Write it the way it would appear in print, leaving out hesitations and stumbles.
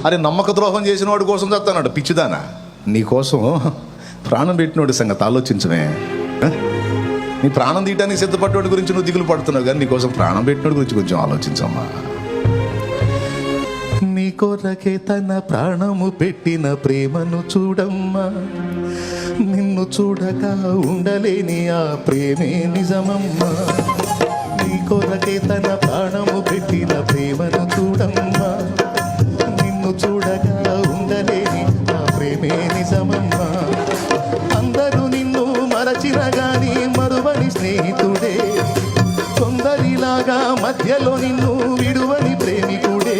అరే నమ్మక ద్రోహం చేసిన వాడి కోసం చస్తాడు పిచ్చిదానా. నీకోసం ప్రాణం పెట్టినోడి సంగతి ఆలోచించమే. నీ ప్రాణం తీయటానికి సిద్ధపడ్డోడి గురించి నువ్వు దిగులు పడుతున్నావు, కానీ నీకోసం ప్రాణం పెట్టినోడి గురించి కొంచెం ఆలోచించమ్మా. నీ కొరకే తన ప్రాణము పెట్టిన ప్రేమను చూడమ్మా, నిన్ను చూడక ఉండలేని ఆ ప్రేమే నిజమమ్మా. నీ కొరకే తన ప్రాణము పెట్టిన ప్రేమను చూడమ్మా, నిన్ను చూడక ఉండలేని ఆ ప్రేమే నిజమమ్మా. అందరూ నిన్ను మరచిన గాని మరువని స్నేహితుడే, కొందరిలాగా మధ్యలో నిన్ను విడువని ప్రేమికుడే.